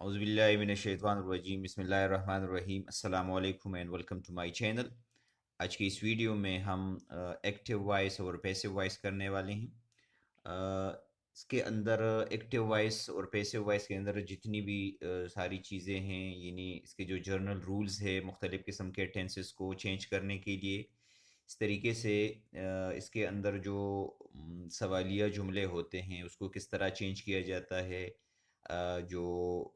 औज़ुबिल्लाहिमिनश्शैतानिर्रजीम बिस्मिल्लाहिर्रहमानिर्रहीम अस्सलामु अलैकुम and welcome to my channel. आज की इस वीडियो में हम एक्टिव वॉइस और पैसिव वॉइस करने वाले हैं। इसके अंदर एक्टिव वॉइस और पैसिव वॉइस के अंदर जितनी भी सारी चीज़ें हैं, यानी इसके जो जर्नल रूल्स है मुख्तलिफ़ किस्म के टेंसेस को चेंज करने के लिए, इस तरीके से इसके अंदर जो सवालिया जुमले होते हैं उसको किस तरह चेंज किया जाता है, जो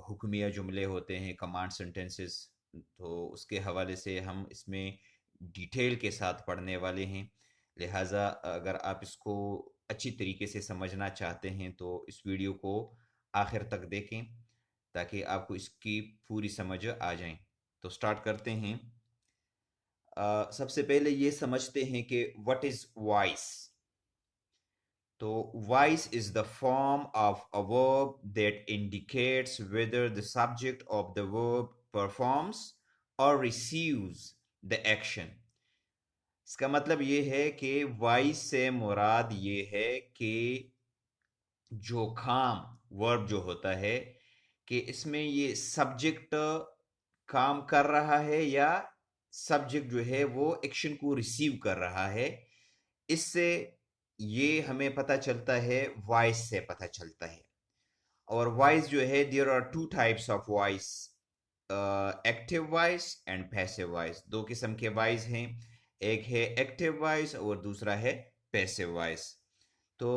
हुक्मिया जुमले होते हैं कमांड सेंटेंसेस, तो उसके हवाले से हम इसमें डिटेल के साथ पढ़ने वाले हैं। लिहाजा अगर आप इसको अच्छी तरीके से समझना चाहते हैं तो इस वीडियो को आखिर तक देखें ताकि आपको इसकी पूरी समझ आ जाए। तो स्टार्ट करते हैं। सबसे पहले ये समझते हैं कि व्हाट इज वॉइस। तो wise is the form of a verb that indicates whether the subject of the verb performs or receives the action। इसका मतलब ये है कि wise से मुराद ये है कि जो काम वर्ब जो होता है कि इसमें ये सब्जेक्ट काम कर रहा है या सब्जेक्ट जो है वो एक्शन को रिसीव कर रहा है। इससे ये हमें पता चलता है, वॉइस से पता चलता है। और वॉइस जो है, there are two types of voice, active voice and passive voice. दो किस्म के वॉइस हैं, एक है एक्टिव वॉइस और दूसरा है पैसिव वॉइस। तो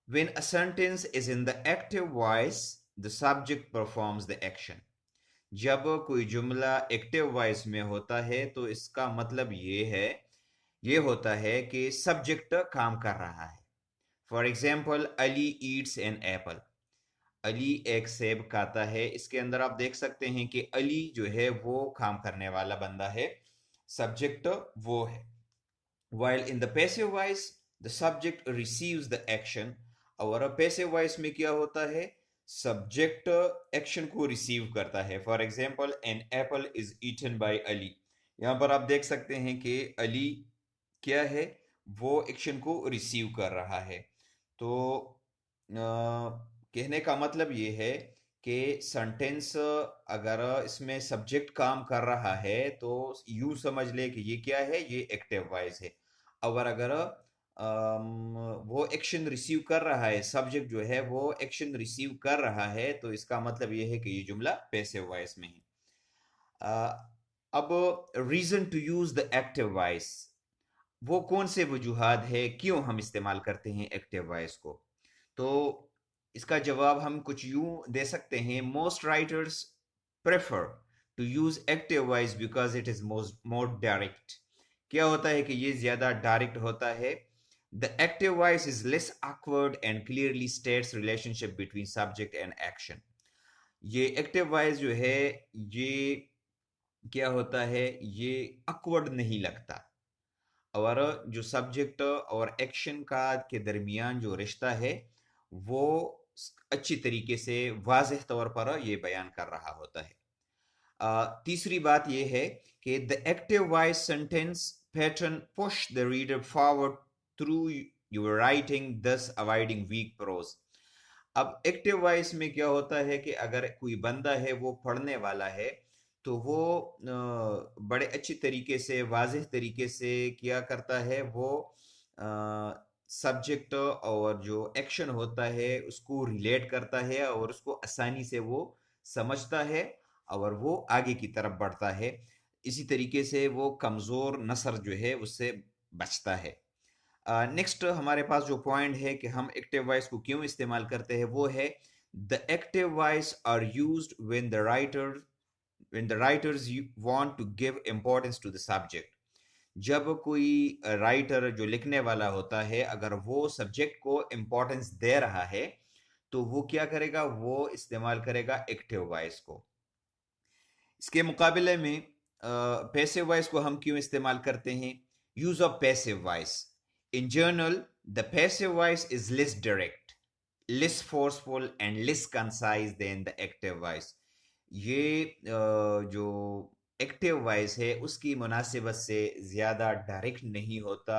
when a sentence is in the active voice, the subject performs the action। जब कोई जुमला एक्टिव वॉइस में होता है तो इसका मतलब ये होता है कि सब्जेक्ट काम कर रहा है। For example, Ali eats an apple. Ali एक सेब खाता है। इसके अंदर आप देख सकते हैं कि अली जो है वो काम करने वाला बंदा है, सब्जेक्ट वो है। While in the passive voice, the subject receives the action। और पैसिव वॉइस में क्या होता है, सब्जेक्ट एक्शन को रिसीव करता है। For example, an apple is eaten by Ali. यहाँ पर आप देख सकते हैं कि अली क्या है, वो एक्शन को रिसीव कर रहा है। तो कहने का मतलब ये है कि सेंटेंस अगर इसमें सब्जेक्ट काम कर रहा है तो यूं समझ ले कि ये क्या है, ये एक्टिव वॉइस है। और अगर वो एक्शन रिसीव कर रहा है, सब्जेक्ट जो है वो एक्शन रिसीव कर रहा है, तो इसका मतलब ये है कि ये जुमला पैसिव वॉइस में है। अब reason to use the active voice, वो कौन से वजूहात है क्यों हम इस्तेमाल करते हैं एक्टिव वॉइस को। तो इसका जवाब हम कुछ यूं दे सकते हैं, most writers prefer to use active voice because it is more direct. क्या होता है कि ये ज्यादा डायरेक्ट होता है। The active voice is less awkward and clearly states relationship between subject and action. ये एक्टिव वॉइस जो है, ये क्या होता है, ये awkward नहीं लगता, और जो सब्जेक्ट और एक्शन का के दरमियान जो रिश्ता है वो अच्छी तरीके से वाज़ेह तौर पर ये बयान कर रहा होता है। तीसरी बात ये है कि the active voice sentence pattern push the reader forward through your writing, दस अवॉइडिंग वीक प्रोज। अब एक्टिव वॉइस में क्या होता है कि अगर कोई बंदा है वो पढ़ने वाला है तो वो बड़े अच्छी तरीके से वाज़ेह तरीके से क्या करता है, वो सब्जेक्ट और जो एक्शन होता है उसको रिलेट करता है और उसको आसानी से वो समझता है और वो आगे की तरफ बढ़ता है। इसी तरीके से वो कमज़ोर नसर जो है उससे बचता है। नेक्स्ट हमारे पास जो पॉइंट है कि हम एक्टिव वॉइस को क्यों इस्तेमाल करते हैं, वो है the active voice are used when the writers want to give importance to the subject। जब कोई राइटर जो लिखने वाला होता है अगर वो सब्जेक्ट को इंपॉर्टेंस दे रहा है तो वो क्या करेगा, वो इस्तेमाल करेगा एक्टिव वॉइस को। इसके मुकाबले में पैसिव वॉइस को हम क्यों इस्तेमाल करते हैं। Use of passive voice in general, the passive voice is less direct, less forceful and less concise than the active voice. ये जो एक्टिव वॉइस है उसकी मुनासिबत से ज़्यादा डायरेक्ट नहीं होता।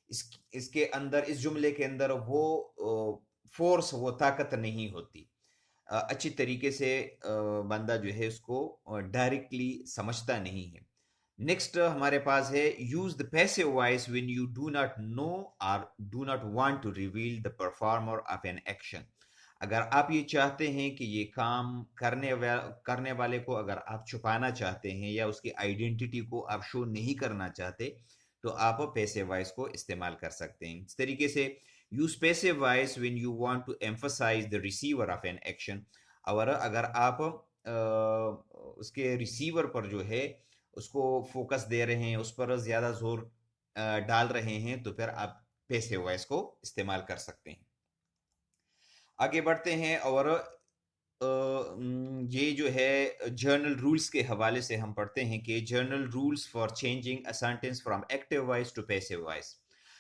इसके अंदर, इस जुमले के अंदर वो फोर्स, वो ताकत नहीं होती। अच्छी तरीके से बंदा जो है उसको डायरेक्टली समझता नहीं है। नेक्स्ट हमारे पास है use the passive voice when you do not know और do not want to reveal the performer of an action. अगर आप ये चाहते हैं कि ये काम करने वाले को अगर आप छुपाना चाहते हैं या उसकी आइडेंटिटी को आप शो नहीं करना चाहते, तो आप पैसिव वॉइस को इस्तेमाल कर सकते हैं। इस तरीके से use passive voice when you want to emphasize the receiver of an action. और अगर आप उसके रिसीवर पर जो है उसको फोकस दे रहे हैं, उस पर ज़्यादा जोर डाल रहे हैं, तो फिर आप पैसिव वॉइस को इस्तेमाल कर सकते हैं। आगे बढ़ते हैं और ये जो है जर्नल रूल्स के हवाले से हम पढ़ते हैं कि general rules for changing a sentence from active voice to passive voice.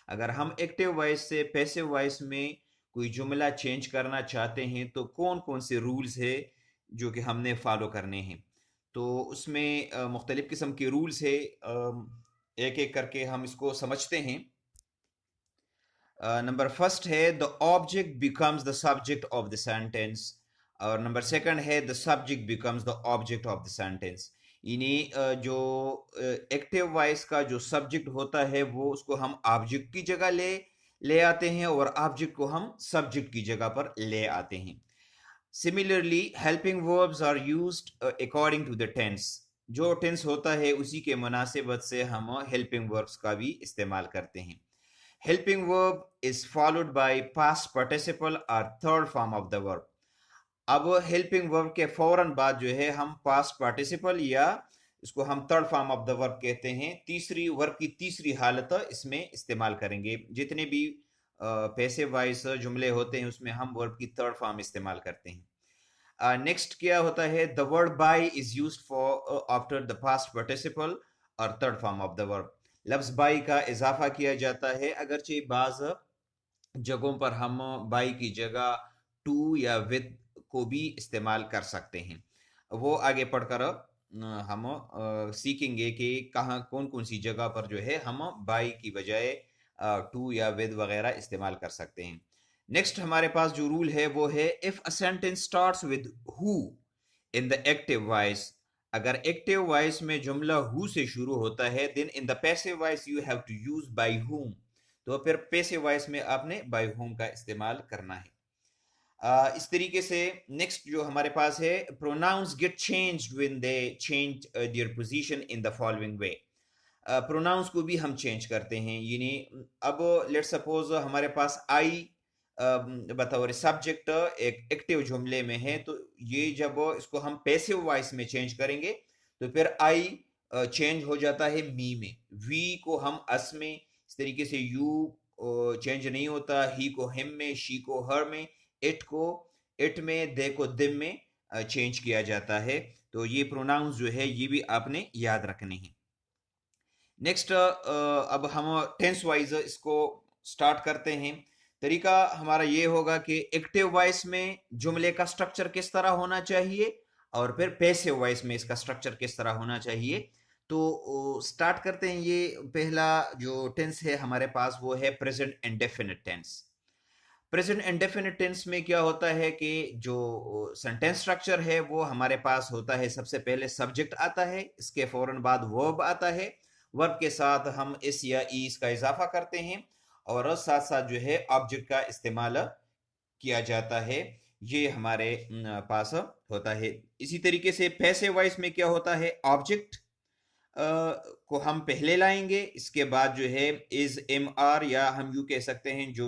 अगर हम एक्टिव वॉइस से पैसिव वॉइस में कोई जुमला चेंज करना चाहते हैं तो कौन कौन से रूल्स है जो कि हमने फॉलो करने हैं। तो उसमें मुख्तलिफ़ किस्म के रूल्स है, एक एक करके हम इसको समझते हैं। नंबर फर्स्ट है the object becomes the subject of the sentence, और नंबर सेकंड है the subject becomes the object of the sentence. यानी जो एक्टिव वॉइस का जो सब्जेक्ट होता है वो उसको हम ऑब्जेक्ट की जगह ले आते हैं और ऑब्जेक्ट को हम सब्जेक्ट की जगह पर ले आते हैं। Similarly helping verbs are used according to the tense. जो टेंस होता है उसी के मुनासिबत से हम हेल्पिंग वर्ब्स का भी इस्तेमाल करते हैं। Helping verb is followed by past participle or third form of the verb. अब हेल्पिंग वर्ब के फौरन बाद जो है हम पास्ट पार्टिसिपल या इसको हम third form of the verb कहते हैं, तीसरी वर्ब की तीसरी हालत इसमें इस्तेमाल करेंगे। जितने भी पैसिव वॉइस जुमले होते हैं उसमें हम वर्ब की थर्ड फॉर्म इस्तेमाल करते हैं। नेक्स्ट क्या होता है, the word by is used for after the past participle और third form of the verb. लफ्ज बाई का इजाफा किया जाता है, अगरचे बाज जगहों पर हम बाई की जगह टू या विद को भी इस्तेमाल कर सकते हैं। वो आगे पढ़कर हम सीखेंगे कि कहाँ कौन कौन सी जगह पर जो है हम बाई की बजाय टू या विद वगैरह इस्तेमाल कर सकते हैं। नेक्स्ट हमारे पास जो रूल है वो है if a sentence starts with who in the active voice. अगर एक्टिव वॉइस में जुमला हु से शुरू होता है then in the passive voice you have to use by whom। तो फिर पैसिव वॉइस में आपने बाय whom का इस्तेमाल करना है। इस तरीके से नेक्स्ट जो हमारे पास है pronouns get changed when they change their position in the following way. Pronouns को भी हम चेंज करते हैं, यानी अब लेट्स सपोज हमारे पास आई बतौर सब्जेक्ट एक एक्टिव जुमले में है, तो ये जब इसको हम पैसिव वॉइस में चेंज करेंगे तो फिर आई चेंज हो जाता है मी में, वी को हम अस में, इस तरीके से यू चेंज नहीं होता, ही को हिम में, शी को हर में, इट को इट में, दे को दिम में चेंज किया जाता है। तो ये प्रोनाउंस जो है ये भी आपने याद रखने हैं। नेक्स्ट अब हम टेंस वाइज इसको स्टार्ट करते हैं। तरीका हमारा ये होगा कि एक्टिव वॉइस में जुमले का स्ट्रक्चर किस तरह होना चाहिए और फिर पैसिव वॉइस में इसका स्ट्रक्चर किस तरह होना चाहिए। तो स्टार्ट करते हैं। ये पहला जो टेंस है हमारे पास वो है present indefinite tense. Present indefinite tense में क्या होता है कि जो सेंटेंस स्ट्रक्चर है वो हमारे पास होता है, सबसे पहले सब्जेक्ट आता है, इसके फौरन बाद वर्ब आता है, वर्ब के साथ हम इस या ईस का इजाफा करते हैं और साथ साथ जो है ऑब्जेक्ट का इस्तेमाल किया जाता है। ये हमारे पास होता है। इसी तरीके से पैसिव वॉइस में क्या होता है, ऑब्जेक्ट को हम पहले लाएंगे, इसके बाद जो है इज एम आर या हम यू कह सकते हैं जो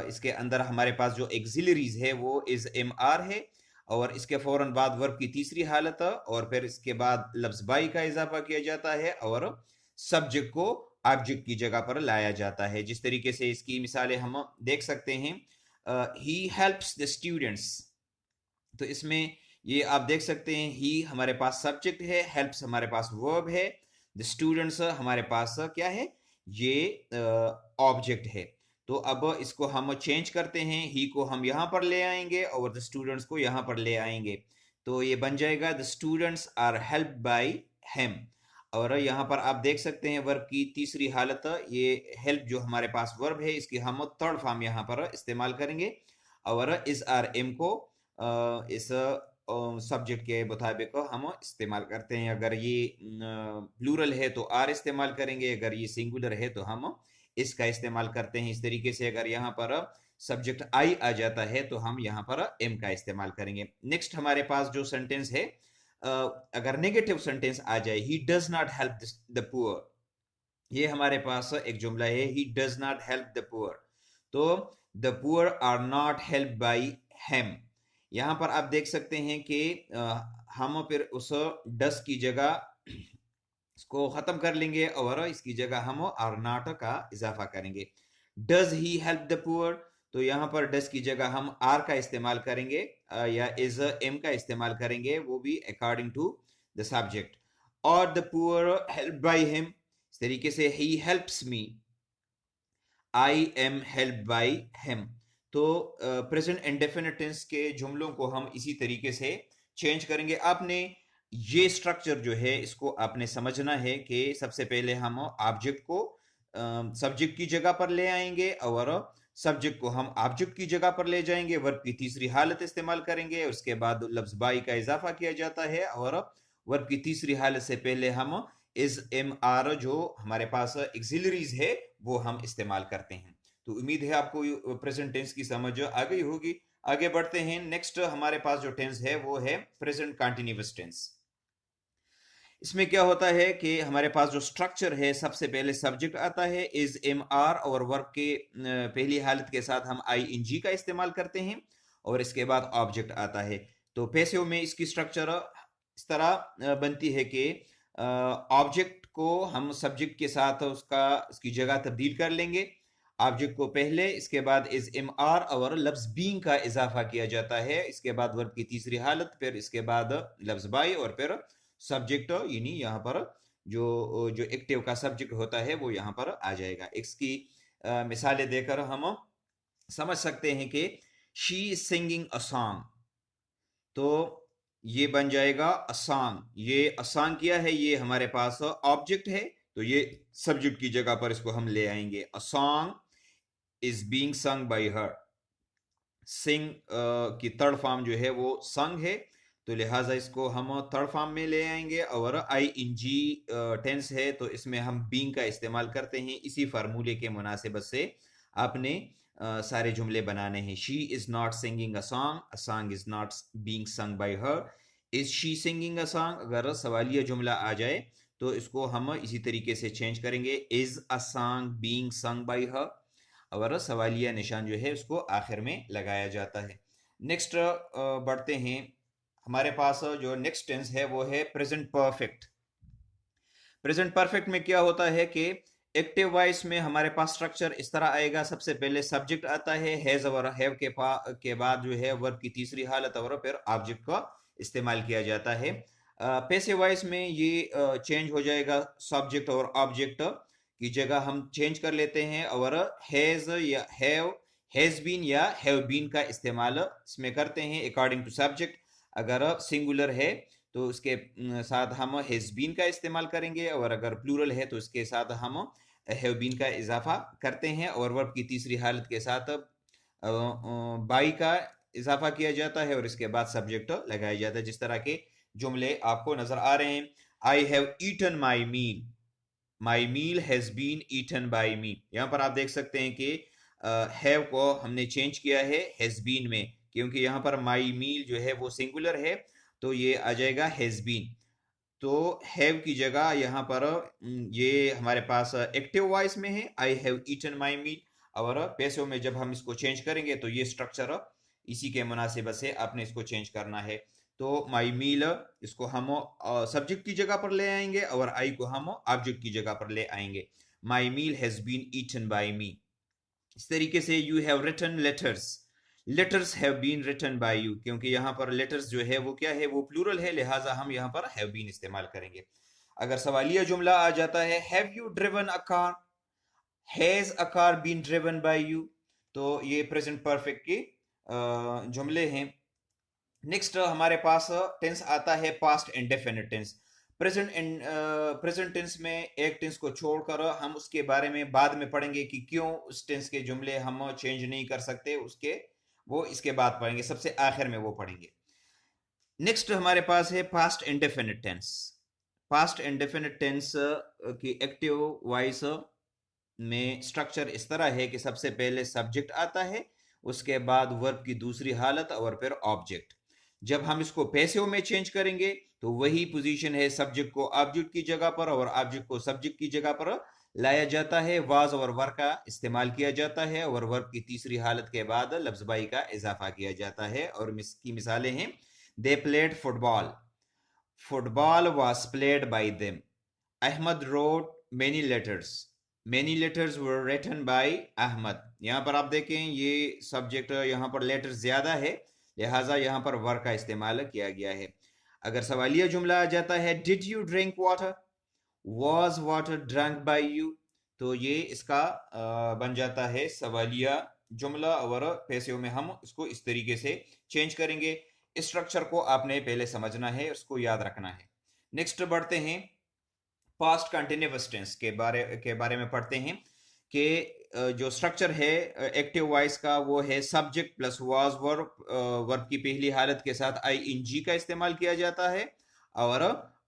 इसके अंदर हमारे पास जो एक्सिलरीज है वो इज एम आर है और इसके फौरन बाद वर्ब की तीसरी हालत और फिर इसके बाद लफ्ज बाई का इजाफा किया जाता है और सब्जेक्ट को ऑब्जेक्ट की जगह पर लाया जाता है। जिस तरीके से इसकी मिसालें हम देख सकते हैं, ही हेल्प्स द स्टूडेंट्स, तो इसमें ये आप देख सकते हैं ही हमारे पास सब्जेक्ट है, हेल्प्स हमारे पास वर्ब है, द स्टूडेंट्स हमारे पास क्या है, ये ऑब्जेक्ट है। तो अब इसको हम चेंज करते हैं, ही को हम यहाँ पर ले आएंगे और द स्टूडेंट्स को यहाँ पर ले आएंगे, तो ये बन जाएगा the students are help by him. और यहाँ पर आप देख सकते हैं वर्ब की तीसरी हालत, ये हेल्प जो हमारे पास वर्ब है इसकी हम थर्ड फॉर्म यहाँ पर इस्तेमाल करेंगे और इस आर एम को इस सब्जेक्ट के मुताबिक हम इस्तेमाल करते हैं। अगर ये प्लूरल है तो आर इस्तेमाल करेंगे, अगर ये सिंगुलर है तो हम इसका इस्तेमाल करते हैं। इस तरीके से अगर यहाँ पर सब्जेक्ट आई आ जाता है तो हम यहाँ पर एम का इस्तेमाल करेंगे। नेक्स्ट हमारे पास जो सेंटेंस है, अगर नेगेटिव सेंटेंस आ जाए, he does not help the poor, ये हमारे पास एक जुमला है, he does not help the poor, तो the poor are not help by him. यहां पर आप देख सकते हैं कि हम फिर उस डस की जगह इसको खत्म कर लेंगे और इसकी जगह हम आर नॉट का इजाफा करेंगे। Does he help the poor, तो यहाँ पर डज की जगह हम आर का इस्तेमाल करेंगे या इज एम का इस्तेमाल करेंगे, वो भी अकॉर्डिंग टू द सब्जेक्ट। और the poor help by him, इस तरीके से he helps me, I am help by him. तो प्रेजेंट इंडेफिनिट टेंस के जुमलों को हम इसी तरीके से चेंज करेंगे। आपने ये स्ट्रक्चर जो है इसको आपने समझना है कि सबसे पहले हम ऑब्जेक्ट को सब्जेक्ट की जगह पर ले आएंगे और सब्जेक्ट को हम ऑब्जेक्ट की जगह पर ले जाएंगे, वर्ब की तीसरी हालत इस्तेमाल करेंगे, उसके बाद लफ्ज बाई का इजाफा किया जाता है और वर्ब की तीसरी हालत से पहले हम इज एम आर जो हमारे पास एक्सिलरीज है वो हम इस्तेमाल करते हैं। तो उम्मीद है आपको प्रेजेंट टेंस की समझ आ गई होगी। आगे बढ़ते हैं। नेक्स्ट हमारे पास जो टेंस है वो है प्रेजेंट कंटिन्यूअस टेंस। इसमें क्या होता है कि हमारे पास जो स्ट्रक्चर है, सबसे पहले सब्जेक्ट आता है इज एम आर और वर्ब के पहली हालत के साथ हम आई एन जी का इस्तेमाल करते हैं और इसके बाद ऑब्जेक्ट आता है। तो पैसिव में इसकी स्ट्रक्चर इस तरह बनती है कि ऑब्जेक्ट को हम सब्जेक्ट के साथ उसकी जगह तब्दील कर लेंगे। ऑब्जेक्ट को पहले, इसके बाद इज एम आर और लफ्ज बीइंग का इजाफा किया जाता है, इसके बाद वर्ब की तीसरी हालत, फिर इसके बाद लफ्ज बाई और फिर सब्जेक्ट, यानी यहाँ पर जो जो एक्टिव का सब्जेक्ट होता है वो यहाँ पर आ जाएगा। इसकी मिसालें देकर हम समझ सकते हैं कि she is singing a song, तो ये बन जाएगा अ सॉन्ग। ये अ सॉन्ग किया है, ये हमारे पास ऑब्जेक्ट है, तो ये सब्जेक्ट की जगह पर इसको हम ले आएंगे। A song is being sung by her, sing की थर्ड फॉर्म जो है वो संग है, तो लिहाजा इसको हम थर्ड फॉर्म में ले आएंगे। और आई इन जी टेंस है तो इसमें हम बीइंग का इस्तेमाल करते हैं। इसी फार्मूले के मुनासिबत से आपने सारे जुमले बनाने हैं। She is not singing a song is not being sung by her, is she singing a song अगर सवालिया जुमला आ जाए तो इसको हम इसी तरीके से चेंज करेंगे, is a song being sung by हर, और सवालिया निशान जो है उसको आखिर में लगाया जाता है। नेक्स्ट बढ़ते हैं। हमारे पास जो नेक्स्ट टेंस है वो है प्रेजेंट परफेक्ट। प्रेजेंट परफेक्ट में क्या होता है कि एक्टिव वॉइस में हमारे पास स्ट्रक्चर इस तरह आएगा, सबसे पहले सब्जेक्ट आता है, हैज और हैव के बाद जो है वर्ब की तीसरी हालत और फिर ऑब्जेक्ट का इस्तेमाल किया जाता है। पैसिव वॉइस में ये चेंज हो जाएगा, सब्जेक्ट और ऑब्जेक्ट की जगह हम चेंज कर लेते हैं और हैज या हैज बीन या हैव बीन का इस्तेमाल इसमें करते हैं अकॉर्डिंग टू सब्जेक्ट। अगर सिंगुलर है तो उसके साथ हम हैज बीन का इस्तेमाल करेंगे और अगर प्लूरल है तो उसके साथ हम हैव बीन का इजाफा करते हैं और वर्ब की तीसरी हालत के साथ बाई का इजाफा किया जाता है और इसके बाद सब्जेक्ट लगाया जाता है। जिस तरह के जुमले आपको नजर आ रहे हैं, I have eaten my meal, my meal has been eaten by me. यहाँ पर आप देख सकते हैं कि हैव को हमने चेंज किया है हैज बीन में, क्योंकि यहाँ पर माई मील जो है वो सिंगुलर है तो ये आ जाएगा हैज बीन। तो हैव की जगह यहाँ पर ये हमारे पास एक्टिव वॉइस में है, आई हैव ईटन माई मील, और पैसिव में जब हम इसको चेंज करेंगे तो ये स्ट्रक्चर इसी के मुनासिबत से आपने इसको चेंज करना है। तो माई मील इसको हम सब्जेक्ट की जगह पर ले आएंगे और आई को हम ऑब्जेक्ट की जगह पर ले आएंगे। My meal has been eaten by me. इस तरीके से you have written letters, letters have been written by you, क्योंकि यहाँ पर लेटर्स जो है वो क्या है, वो प्लूरल है, लिहाजा हम यहाँ पर हैव बीन इस्तेमाल करेंगे। अगर सवालिया जुमला आ जाता है, have you driven a car, has a car been driven by you, तो ये प्रेजेंट परफेक्ट के जुमले हैं। नेक्स्ट हमारे पास टेंस आता है past indefinite tense. Present tense में एक टेंस को छोड़कर हम उसके बारे में बाद में पढ़ेंगे कि क्यों उस टेंस के जुमले हम चेंज नहीं कर सकते, उसके वो इसके बाद पढ़ेंगे, सबसे आखिर में वो पढ़ेंगे। नेक्स्ट हमारे पास है past indefinite tense. Past indefinite tense की एक्टिव वॉइस में स्ट्रक्चर इस तरह है कि सबसे पहले सब्जेक्ट आता है, उसके बाद वर्ब की दूसरी हालत और फिर ऑब्जेक्ट। जब हम इसको पैसिव में चेंज करेंगे तो वही पोजीशन है, सब्जेक्ट को ऑब्जेक्ट की जगह पर और ऑब्जेक्ट को सब्जेक्ट की जगह पर लाया जाता है। वाज और वर का इस्तेमाल किया जाता है और वर्ब की तीसरी हालत के बाद लफ्ज बाई का इजाफा किया जाता है। और इसकी मिसालें हैं, they played football, football was played by them. Ahmad wrote many letters, many letters were written by Ahmad। यहाँ पर आप देखें ये सब्जेक्ट, यहाँ पर लेटर्स ज्यादा है, लिहाजा यहाँ पर वर का इस्तेमाल किया गया है। अगर सवालिया जुमला आ जाता है, did you drink water, was water drunk by you, तो ये इसका बन जाता है सवालिया जुमला और पैसिव में हम इसको इस तरीके से चेंज करेंगे। इस स्ट्रक्चर को आपने पहले समझना है, उसको याद रखना है। नेक्स्ट बढ़ते हैं, पास्ट कंटिन्यूअस टेंस के बारे में पढ़ते हैं कि जो स्ट्रक्चर है एक्टिव वॉइस का वो है subject plus was verb, verb की पहली हालत के साथ आईएनजी का इस्तेमाल किया जाता है और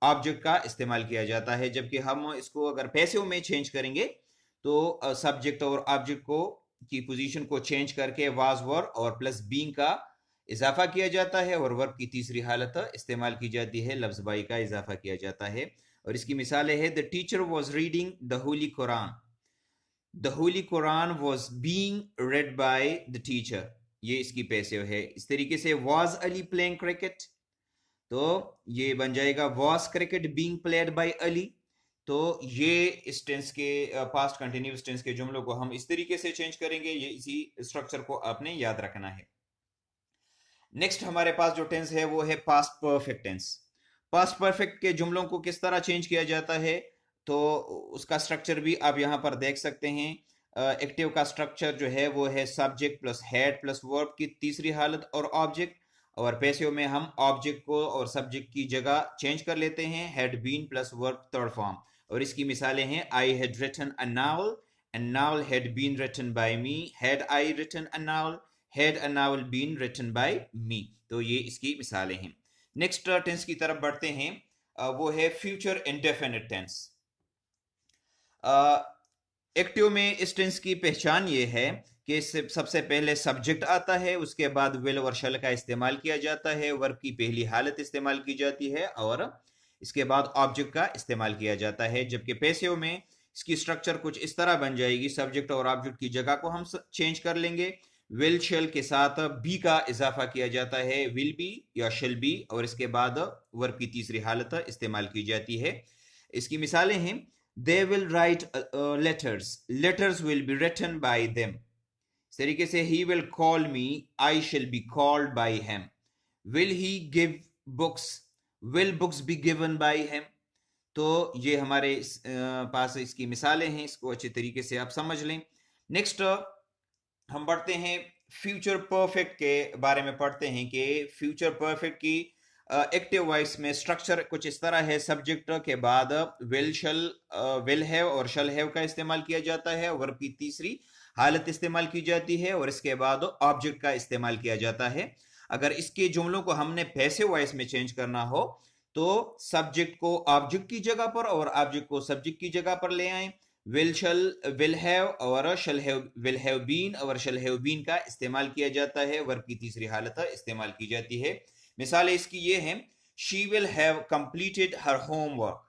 ऑब्जेक्ट का इस्तेमाल किया जाता है। जबकि हम इसको अगर पैसिव में चेंज करेंगे तो सब्जेक्ट और ऑब्जेक्ट को की पोजीशन को चेंज करके वाज वर्ब और प्लस बीइंग का इजाफा किया जाता है और वर्ब की तीसरी हालत इस्तेमाल की जाती है, लफ्ज बाई का इजाफा किया जाता है। और इसकी मिसालें हैं, the teacher was reading the Holi Quran, the Holi Quran was being red by the teacher, ये इसकी पैसिव है। इस तरीके से वॉज अली प्लेइंग क्रिकेट, तो ये बन जाएगा was cricket being played by Ali. तो ये इस टेंस के पास्ट कंटिन्यूअस टेंस के जुमलों को हम इस तरीके से चेंज करेंगे, ये इसी स्ट्रक्चर को आपने याद रखना है। नेक्स्ट हमारे पास जो टेंस है वो है past perfect tense. Past perfect के जुमलों को किस तरह चेंज किया जाता है, तो उसका स्ट्रक्चर भी आप यहां पर देख सकते हैं। एक्टिव का स्ट्रक्चर जो है वो है subject plus had plus verb की तीसरी हालत और ऑब्जेक्ट। और पैसिव में हम ऑब्जेक्ट को और सब्जेक्ट की जगह चेंज कर लेते हैं, had been plus verb third form. और इसकी मिसालें हैं, I had written a novel, a novel had been written by me, had I written a novel, had a novel been written by me। तो ये इसकी मिसालें हैं। नेक्स्ट टेंस की तरफ बढ़ते हैं, वो है फ्यूचर इंडेफिनिट टेंस। एक्टिव में इस टेंस की पहचान ये है कि सबसे पहले सब्जेक्ट आता है, उसके बाद विल और शल का इस्तेमाल किया जाता है, वर्ब की पहली हालत इस्तेमाल की जाती है और इसके बाद ऑब्जेक्ट का इस्तेमाल किया जाता है। जबकि पैसिव में इसकी स्ट्रक्चर कुछ इस तरह बन जाएगी, सब्जेक्ट और ऑब्जेक्ट की जगह को हम चेंज कर लेंगे, विल शेल के साथ बी का इजाफा किया जाता है, विल बी या शेल बी, और इसके बाद वर्ब की तीसरी हालत इस्तेमाल की जाती है। इसकी मिसालें हैं, they will write letters, letters will be written by them. इस तरीके से he will call me, I shall be called by him. Will he give books, will books be given by him. तो ये हमारे पास इसकी मिसालें हैं, इसको अच्छे तरीके से आप समझ लें। नेक्स्ट हम बढ़ते हैं फ्यूचर परफेक्ट के बारे में पढ़ते हैं कि फ्यूचर परफेक्ट की एक्टिव वॉइस में स्ट्रक्चर कुछ इस तरह है, सब्जेक्ट के बाद विल शल विल हैव और शल हैव का इस्तेमाल किया जाता है, वर्ब की तीसरी हालत इस्तेमाल की जाती है और इसके बाद ऑब्जेक्ट का इस्तेमाल किया जाता है। अगर इसके जुमलों को हमने पैसिव वॉइस में चेंज करना हो तो सब्जेक्ट को ऑब्जेक्ट की जगह पर और ऑब्जेक्ट को सब्जेक्ट की जगह पर ले आए, विल शल विल हैव और shall have will have been और शल हैव बीन का इस्तेमाल किया जाता है, वर्ब की तीसरी हालत इस्तेमाल की जाती है। मिसाल इसकी ये है, she will have completed her homework,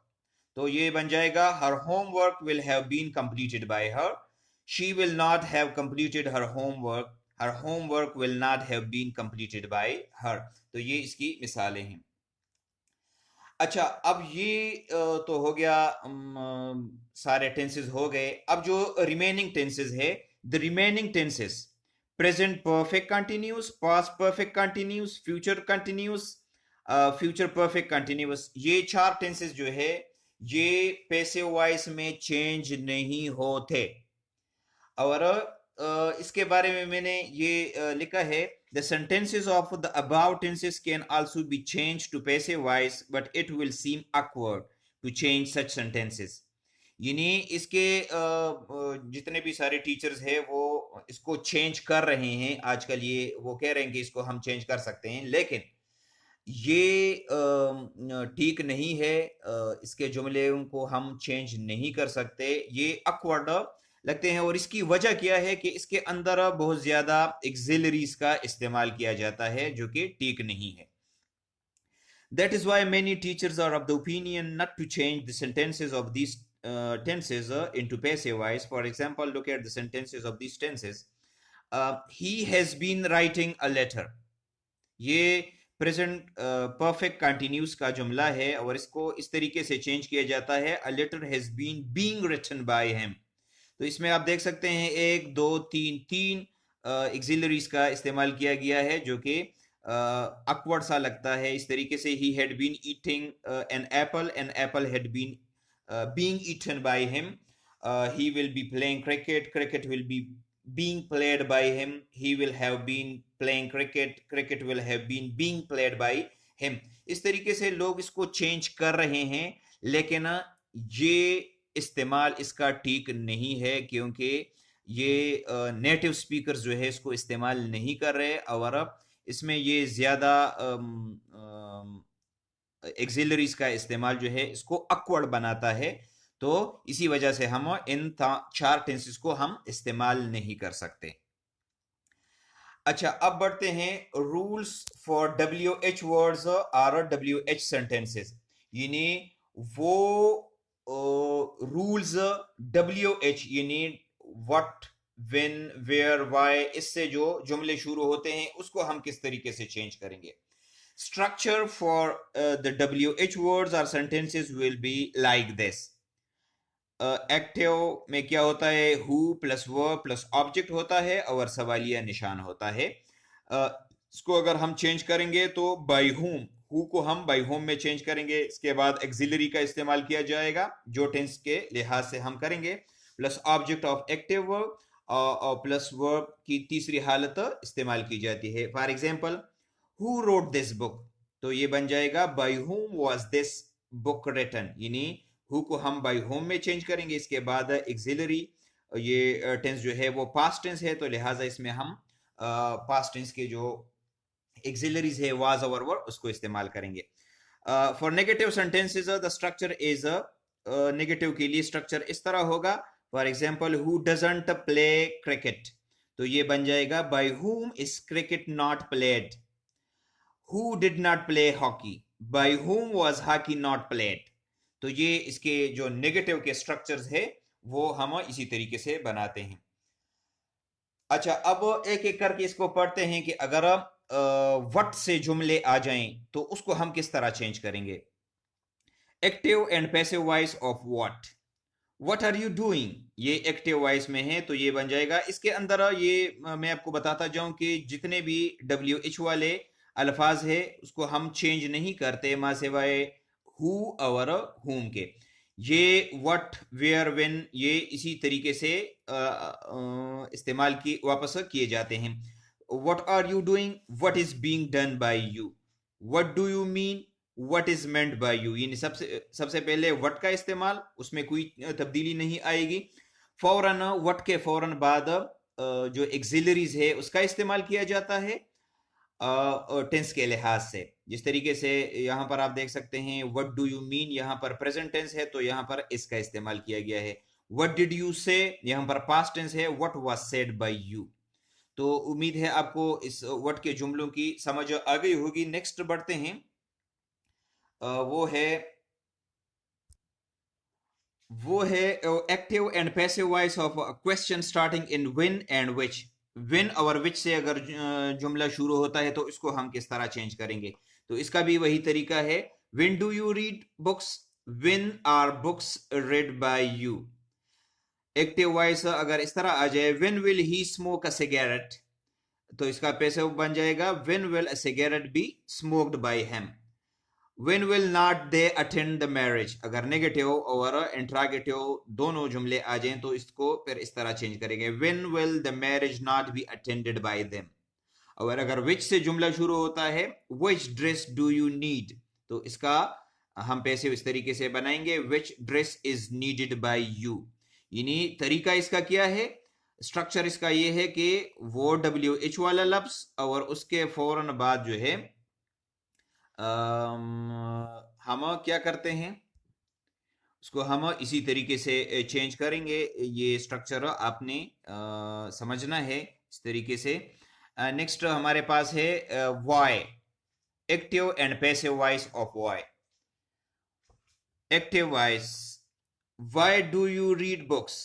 तो ये बन जाएगा her homework will have been completed by her. She will not have completed her homework, her homework will not have been completed by her. तो ये इसकी मिसालें हैं। अच्छा, अब ये तो हो गया, सारे टेंसेस हो गए। अब जो रिमेनिंग टेंसेस है, the remaining tenses present perfect continuous, past perfect continuous, future continuous, future perfect continuous, ये चार टेंसेस जो है ये पैसिव वॉइस में चेंज नहीं होते। और इसके बारे में मैंने ये लिखा है, the sentences of the above tenses can also be changed to passive voice but it will seem awkward to change such sentences। यानी इसके जितने भी सारे टीचर्स हैं वो इसको चेंज कर रहे हैं आजकल, ये वो कह रहे हैं कि इसको हम चेंज कर सकते हैं, लेकिन ये ठीक नहीं है। इसके जुमले को हम चेंज नहीं कर सकते, ये अकवर्ड लगते हैं। और इसकी वजह क्या है कि इसके अंदर बहुत ज्यादा एक्सिलरीज का इस्तेमाल किया जाता है जो कि ठीक नहीं है। That is why many teachers are of the opinion not to change the sentences of these tenses into passive voice. For example, look at the sentences of these tenses. He has been writing a letter. ये present perfect continuous का जुमला है और इसको इस तरीके से change किया जाता है, a letter has been being written by him. तो इसमें आप देख सकते हैं एक दो तीन एक्सिलरीज का इस्तेमाल किया गया है जो कि अकवर्ड सा लगता है। इस तरीके से he had been eating an apple had been being eaten by him. He will be playing cricket, cricket will be being played by him. He will have been playing cricket, cricket will have been being played by him. इस तरीके से लोग इसको change कर रहे हैं, लेकिन ये इस्तेमाल इसका ठीक नहीं है क्योंकि ये नेटिव स्पीकर जो है इसको इस्तेमाल नहीं कर रहे और इसमें ये ज्यादा एक्सिलरीज का इस्तेमाल जो है इसको अकवर्ड बनाता है। तो इसी वजह से हम इन चार टेंसेस को हम इस्तेमाल नहीं कर सकते। अच्छा, अब बढ़ते हैं रूल्स फॉर WH वर्ड्स और WH सेंटेंसेस, यानी वो रूल्स WH यानी व्हाट, व्हेन, वेयर, व्हाई, इससे जो जुमले शुरू होते हैं उसको हम किस तरीके से चेंज करेंगे। Structure for the WH words or sentences will be like this. Active में क्या होता है, who plus verb plus object होता है और सवालिया निशान होता है। इसको अगर हम चेंज करेंगे तो बाय हुम, हु को हम बाय होम में चेंज करेंगे। इसके बाद एक्सिलरी का इस्तेमाल किया जाएगा जो टेंस के लिहाज से हम करेंगे, plus object of active verb और प्लस वर्ब की तीसरी हालत इस्तेमाल की जाती है। For example, who wrote this book, तो ये बन जाएगा by whom was this book written, यानी हु को हम बाय होम में चेंज करेंगे। इसके बाद एक्सिलरी, ये टेंस जो है वो पास्ट टेंस है तो लिहाजा इसमें हम पास्ट टेंस के जो एक्सिलरीज है वाज और वर उसको इस्तेमाल करेंगे। For negative sentences the structure is negative के लिए स्ट्रक्चर इस तरह होगा। For example, who doesn't play cricket, तो ये बन जाएगा बाय हुम is cricket not played. Who did not play hockey, bye whom was hockey not played. तो ये इसके जो नेगेटिव के स्ट्रक्चर्स है वो हम इसी तरीके से बनाते हैं। अच्छा, अब एक एक करके इसको पढ़ते हैं कि अगर व्हाट से जुमले आ जाएं तो उसको हम किस तरह चेंज करेंगे। Active and passive voice of what are you doing, ये एक्टिव वॉइस में है तो ये बन जाएगा। इसके अंदर ये मैं आपको बताता जाऊं कि जितने भी WH वाले अल्फाज है उसको हम चेंज नहीं करते मां सिवाय हु और हुम के। ये व्हाट, वेयर, व्हेन ये इसी तरीके से इस्तेमाल की वापस किए जाते हैं। What are you doing, what is being done by you, what do you mean, what is meant by you, यानी सबसे पहले व्हाट का इस्तेमाल, उसमें कोई तब्दीली नहीं आएगी। फौरन व्हाट के फौरन बाद जो एक्सिलरीज है उसका इस्तेमाल किया जाता है टेंस के लिहाज से। जिस तरीके से यहां पर आप देख सकते हैं व्हाट डू यू मीन, यहां पर प्रेजेंट टेंस है तो यहां पर इसका इस्तेमाल किया गया है। व्हाट डिड यू से, यहां पर पास्ट टेंस है, what was said bye you. तो उम्मीद है आपको इस व्हाट के जुमलों की समझ आ गई होगी। नेक्स्ट बढ़ते हैं, वो है active and passive voice of question starting in when and which. When और व्हिच से अगर जुमला शुरू होता है तो इसको हम किस तरह चेंज करेंगे। तो इसका भी वही तरीका है, when do you read books, when are books read by you। Active voice अगर इस तरह आ जाए, when will he smoke a cigarette, तो इसका पैसिव बन जाएगा when will a cigarette be smoked by him. When will not they attend the marriage, अगर नेगेटिव और इंट्रागेटिव दोनों जुमले आ जाएं तो इसको फिर इस तरह चेंज करेंगे, when will the marriage not be attended by them। और अगर which से जुमला शुरू होता है, which dress do you need, तो इसका हम पैसिव इस तरीके से बनाएंगे which dress is needed by you। यानी तरीका इसका क्या है, स्ट्रक्चर इसका ये है कि वो WH वाला लफ्ज और उसके फौरन बाद जो है हम क्या करते हैं, उसको हम इसी तरीके से चेंज करेंगे। ये स्ट्रक्चर आपने समझना है इस तरीके से। नेक्स्ट हमारे पास है why, active and passive voice of why. Active voice, why do you read books,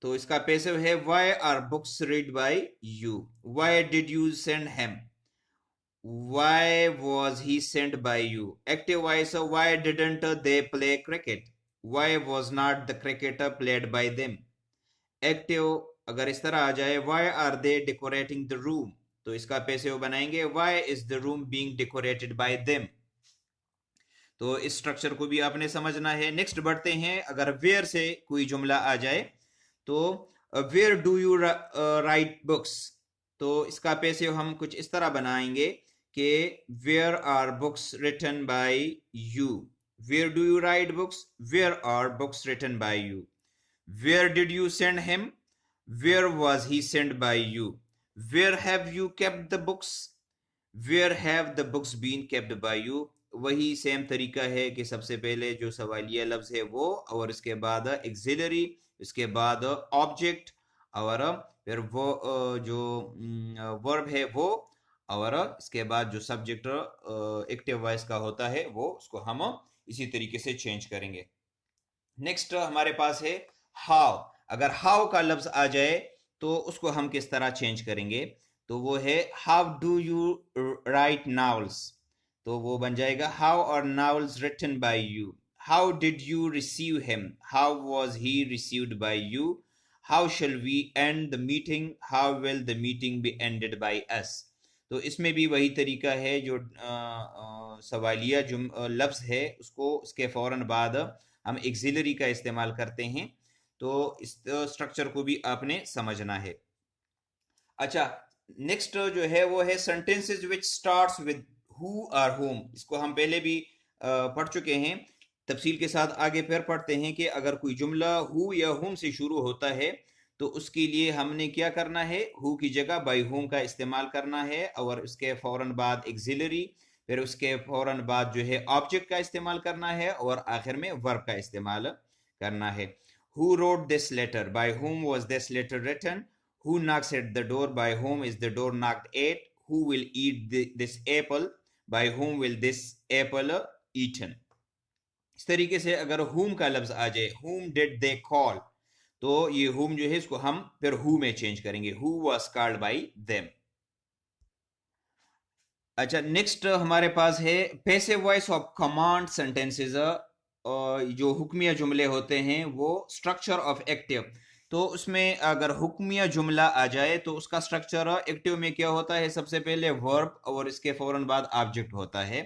तो इसका पैसिव है why are books read by you. Why did you send him, why was he sent by you? Active voice, why didn't they play cricket? Why was not the cricketer played by them? Active अगर इस तरह आ जाए why are they decorating the room, तो इसका passive बनाएंगे why is the room being decorated by them। तो इस स्ट्रक्चर को भी आपने समझना है। नेक्स्ट बढ़ते हैं, अगर वेयर से कोई जुमला आ जाए तो where do you write books, तो इसका पैसिव हम कुछ इस तरह बनाएंगे कि where are books written by you. Where do you write books, where are books written by you. Where did you send him, where was he send by you. Where have you kept the books, where have the books been kept by you. वही same तरीका है कि सबसे पहले जो सवालिया लफ्ज है वो, और इसके बाद एक्सिलरी, इसके बाद ऑब्जेक्ट, और फिर वो जो वर्ब है वो, और इसके बाद जो सब्जेक्ट एक्टिव वॉइस का होता है वो, उसको हम इसी तरीके से चेंज करेंगे। नेक्स्ट हमारे पास है हाउ। अगर हाउ का लफ्ज आ जाए तो उसको हम किस तरह चेंज करेंगे, तो वो है how do you write novels, तो वो बन जाएगा how are novels written by you. How did you receive him, how was he received by you. How shall we end the meeting, how will the meeting be ended by us. तो इसमें भी वही तरीका है, जो सवालिया लफ्ज है उसको उसके फौरन बाद हम एक्सिलरी का इस्तेमाल करते हैं। तो इस स्ट्रक्चर को भी आपने समझना है। अच्छा, नेक्स्ट जो है वो है sentences which starts with who और होम। इसको हम पहले भी पढ़ चुके हैं, तफसील के साथ आगे फिर पढ़ते हैं कि अगर कोई जुमला हु या होम से शुरू होता है तो उसके लिए हमने क्या करना है, हु की जगह बाय होम का इस्तेमाल करना है, और उसके फौरन बाद एक्सिलरी, फिर उसके फौरन बाद जो है ऑब्जेक्ट का इस्तेमाल करना है, और आखिर में वर्ब का इस्तेमाल करना है। Who wrote this letter, by whom was this letter written. Who knocks at the door, by whom is the door knocked at? Who will eat this apple, by whom will this apple eaten? इस तरीके से अगर whom का लफ्ज आ जाए, whom did they call, तो ये whom जो है इसको हम फिर who में चेंज करेंगे, who was called by them। अच्छा, नेक्स्ट हमारे पास है passive voice of command sentences. जो हुक्मिया जुमले होते हैं वो स्ट्रक्चर ऑफ एक्टिव, तो उसमें अगर हुक्मिया जुमला आ जाए तो उसका स्ट्रक्चर एक्टिव में क्या होता है, सबसे पहले वर्ब और इसके फौरन बाद ऑब्जेक्ट होता है।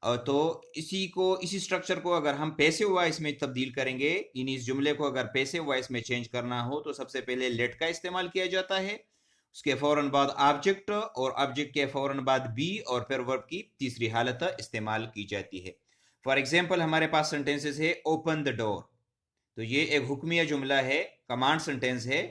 तो इसी स्ट्रक्चर को अगर हम पैसिव वॉइस में तब्दील करेंगे, यानी इस जुमले को अगर पैसिव वॉइस में चेंज करना हो तो सबसे पहले लेट का इस्तेमाल किया जाता है, उसके फौरन बाद ऑब्जेक्ट, और ऑब्जेक्ट के फौरन बाद बी, और फिर वर्ब की तीसरी हालत इस्तेमाल की जाती है। फॉर एग्जाम्पल हमारे पास सेंटेंसेस है ओपन द डोर, तो ये एक हुक्मिया जुमला है, कमांड सेंटेंस है,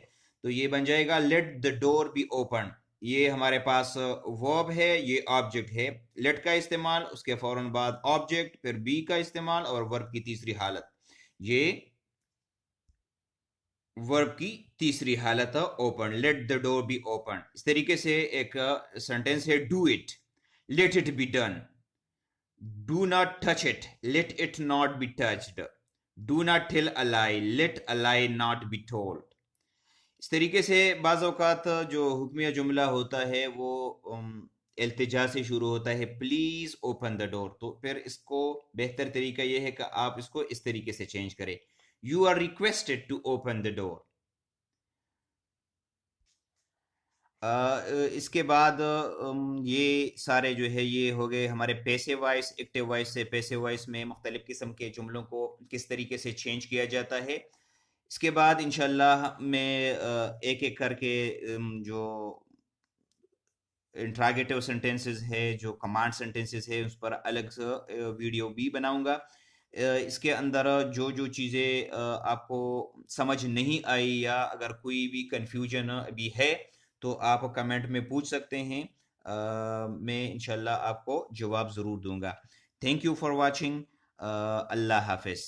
तो ये बन जाएगा late the door be open. ये हमारे पास वर्ब है, ये ऑब्जेक्ट है, लेट का इस्तेमाल, उसके फौरन बाद ऑब्जेक्ट, फिर बी का इस्तेमाल, और वर्ब की तीसरी हालत, ये वर्ब की तीसरी हालत open, let the door be open. इस तरीके से एक सेंटेंस है do it, let it be done. Do not touch it, let it not be touched. Do not tell a lie, let a lie not be told. इस तरीके से बाज़ औक़ात जो हुक्मिया जुमला होता है वो इल्तिजा से शुरू होता है, प्लीज़ ओपन द डोर, तो फिर इसको बेहतर तरीका ये है कि आप इसको इस तरीके से चेंज करें, you are requested to open the door. इसके बाद ये सारे जो है ये हो गए हमारे पैसिव वॉइस। एक्टिव वॉइस से पैसिव वॉइस में मुख्तलिफ किस्म के जुमलों को किस तरीके से चेंज किया जाता है। इसके बाद इंशाल्लाह मैं एक एक करके जो इंट्रागेटिव सेंटेंसेस है, जो कमांड सेंटेंसेस है, उस पर अलग से वीडियो भी बनाऊंगा। इसके अंदर जो जो चीज़ें आपको समझ नहीं आई या अगर कोई भी कंफ्यूजन अभी है तो आप कमेंट में पूछ सकते हैं। मैं इंशाल्लाह आपको जवाब ज़रूर दूंगा। Thank you for watching. अल्लाह हाफिज़।